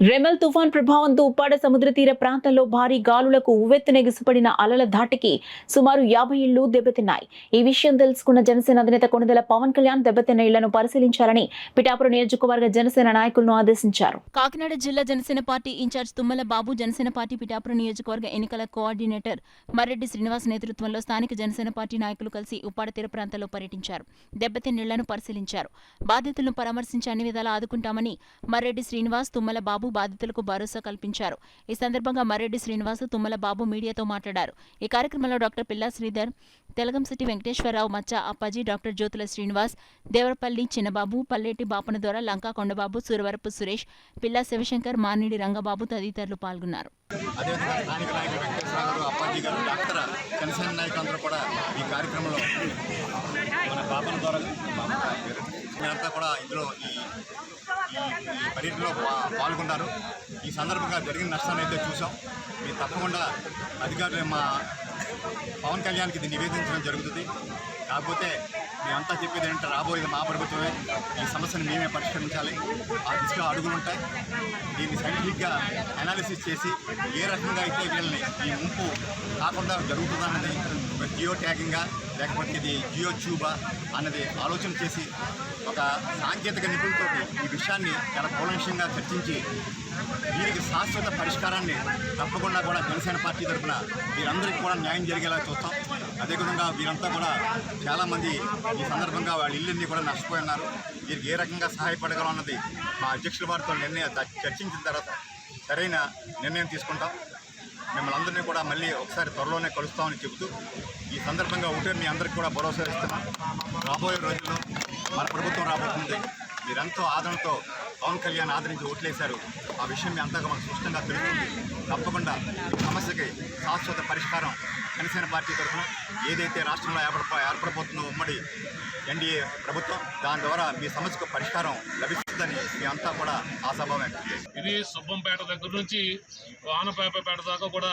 రెమల్ తుఫాన్ ప్రభావంతో ఉప్పాడ సముద్ర తీర ప్రాంతంలో భారీ గాలులకు ఉవ్వెత్తున ఎగిసిపడిన అలల ధాటికి సుమారు 50 ఇళ్లు దెబ్బతిన్నాయి. ఈ విషయం తెలుసుకున్న జనసేన అధినేత కొణిదెల పవన్ కళ్యాణ్ దెబ్బతిన్న ఇళ్లను పరిశీలించాలని పిఠాపురం నియోజకవర్గ జనసేన నాయకులను ఆదేశించారు. కాకినాడ జిల్లా జనసేన పార్టీ ఇన్ఛార్జ్ తుమ్మల బాబు, జనసేన పార్టీ పిఠాపురం నియోజకవర్గ ఎన్నికల కోఆర్డినేటర్ మర్రెడ్డి శ్రీనివాస్ నేతృత్వంలో స్థానిక జనసేన పార్టీ నాయకులు కలిసి ఉప్పాడ తీర ప్రాంతంలో పర్యటించారు. దెబ్బతిన్న ఇళ్లను పరిశీలించారు. బాధితులను పరామర్శించి అన్ని విధాలా ఆదుకుంటామని మర్రెడ్డి శ్రీనివాస్, తుమ్మల బాబు బాధితులకు భరోసా కల్పించారు. ఈ సందర్భంగా మర్రెడ్డి శ్రీనివాస్, తుమ్మల బాబు మీడియాతో మాట్లాడారు. ఈ కార్యక్రమంలో డాక్టర్ పిల్లా శ్రీధర్, తెలగంశెట్టి వెంకటేశ్వరరావు, మచ్చ అప్పాజీ, డాక్టర్ జ్యోతుల శ్రీనివాస్, దేవరపల్లి చిన్నబాబు, పల్లేటి బాపన దొర, లంకా కొండబాబు, సూరవరపు సురేష్, పిల్లా శివశంకర్, మానిడి రంగబాబు తదితరులు పాల్గొన్నారు. పర్యటనలో పాల్గొన్నారు. ఈ సందర్భంగా జరిగిన నష్టాన్ని అయితే చూసాం. మీరు తప్పకుండా అధికారులు మా పవన్ కళ్యాణ్కి ఇది నివేదించడం జరుగుతుంది. కాకపోతే మేమంతా చెప్పేది ఏంటంటే రాబోయేది మా ప్రభుత్వమే, ఈ సమస్యను మేమే పరిష్కరించాలి. ఆ దిశగా అడుగులుంటాయి. దీన్ని సైంటిఫిక్గా అనాలిసిస్ చేసి ఏ రకంగా అయితే వీళ్ళని ఈ ముంపు కాకుండా జరుగుతుందన్నది ఒక జియో ట్యాగింగా లేకపోతే ఇది జియో ట్యూబా అన్నది ఆలోచన చేసి ఒక సాంకేతిక నిపుణులతో ఈ విషయాన్ని చాలా కూలంకషంగా చర్చించి వీరికి శాశ్వత పరిష్కారాన్ని తప్పకుండా కూడా జనసేన పార్టీ తరఫున వీరందరికీ కూడా న్యాయం జరిగేలా చూస్తాం. అదేవిధంగా వీరంతా కూడా చాలామంది ఈ సందర్భంగా వాళ్ళ ఇళ్ళన్నీ కూడా నష్టపోయి ఉన్నారు. వీరికి ఏ రకంగా సహాయపడగలం అన్నది మా అధ్యక్షుల వారితో చర్చించిన తర్వాత సరైన నిర్ణయం తీసుకుంటాం. మిమ్మల్ని అందరినీ కూడా మళ్ళీ ఒకసారి త్వరలోనే కలుస్తామని చెబుతూ ఈ సందర్భంగా ఒకటే మీ అందరికీ కూడా భరోసా ఇస్తున్నాం. రాబోయే రోజుల్లో మన ప్రభుత్వం రాబోతుంది. మీరెంతో ఆదరణతో పవన్ కళ్యాణ్ ఆదరించి ఓట్లేశారు. ఆ విషయం మీ అంతగా మనకు స్పష్టంగా తెలుస్తుంది. తప్పకుండా ఈ సమస్యకి శాశ్వత పరిష్కారం జనసేన పార్టీ తరఫున ఏదైతే రాష్ట్రంలో ఏర్పడబోతుందో ఉమ్మడి ఎన్డీఏ ప్రభుత్వం, దాని ద్వారా మీ సమస్యకు పరిష్కారం లభిస్తుందని మీ అంతా కూడా ఆశాభావం. ఇది సుబ్బంపేట దగ్గర నుంచి వానపేట దాకా కూడా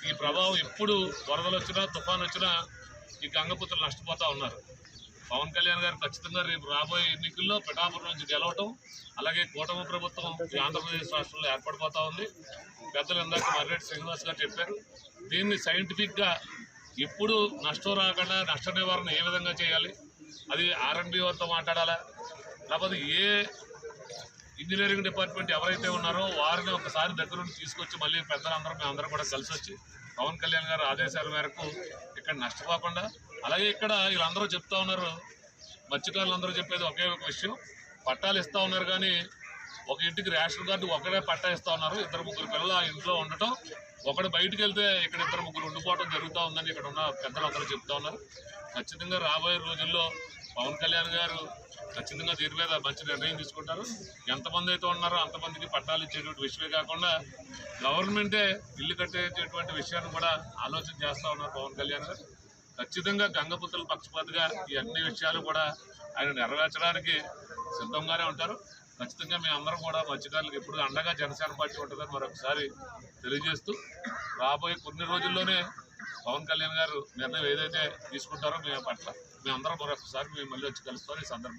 ఈ ప్రభావం ఎప్పుడు వరదలు వచ్చినా తుఫాను వచ్చినా ఈ గంగపుత్రులు నష్టపోతూ ఉన్నారు. పవన్ కళ్యాణ్ గారు ఖచ్చితంగా రేపు రాబోయే ఎన్నికల్లో పిఠాపురం నుంచి గెలవటం, అలాగే కూటమి ప్రభుత్వం ఈ ఆంధ్రప్రదేశ్ రాష్ట్రంలో ఏర్పడిపోతూ ఉంది. పెద్దలు ఇందాక మర్రెడ్డి శ్రీనివాస్ గారు చెప్పారు. దీన్ని సైంటిఫిక్గా ఎప్పుడు నష్టం రాకుండా నష్ట నివారణ ఏ విధంగా చేయాలి, అది R&B వారితో మాట్లాడాలా, లేకపోతే ఏ ఇంజనీరింగ్ డిపార్ట్మెంట్ ఎవరైతే ఉన్నారో వారిని ఒకసారి దగ్గర నుండి తీసుకొచ్చి మళ్ళీ పెద్దలందరూ మేమందరం కూడా కలిసి వచ్చి పవన్ కళ్యాణ్ గారు ఆదేశాల మేరకు ఇక్కడ నష్టపోకుండా, అలాగే ఇక్కడ వీళ్ళందరూ చెప్తా ఉన్నారు, మత్స్యకారులందరూ చెప్పేది ఒకే ఒక విషయం, పట్టాలు ఇస్తూ ఉన్నారు కానీ ఒక ఇంటికి రేషన్ కార్డు ఒకటే పట్టా ఇస్తూ ఉన్నారు. 2-3 పిల్లలు ఆ ఇంట్లో ఉండటం, ఒకడు బయటికి వెళ్తే ఇక్కడ 2-3 ఉండిపోవడం జరుగుతూ ఉందని ఇక్కడ ఉన్న పెద్దలందరూ చెప్తా ఉన్నారు. ఖచ్చితంగా రాబోయే రోజుల్లో పవన్ కళ్యాణ్ గారు ఖచ్చితంగా దీని మీద మంచి నిర్ణయం తీసుకుంటారు. ఎంతమంది అయితే ఉన్నారో అంతమందికి పట్టాలు ఇచ్చేటువంటి విషయమే కాకుండా గవర్నమెంటే ఇల్లు కట్టేటటువంటి విషయాన్ని కూడా ఆలోచన చేస్తూ ఉన్నారు పవన్ కళ్యాణ్ గారు. ఖచ్చితంగా గంగపుత్రుల పక్షపాతిగా ఈ అన్ని విషయాలు కూడా ఆయన నెరవేర్చడానికి సిద్ధంగానే ఉంటారు. ఖచ్చితంగా మేము అందరం కూడా మత్స్యకారులకు ఎప్పుడు అండగా జనసేన పార్టీ ఉంటుందని మరొకసారి తెలియజేస్తూ, రాబోయే కొన్ని రోజుల్లోనే పవన్ కళ్యాణ్ గారు నిర్ణయం ఏదైతే తీసుకుంటారో మేము పట్ల మేమందరం మరొకసారి మేము మళ్ళీ వచ్చి కలుస్తాం. ఈ సందర్భంగా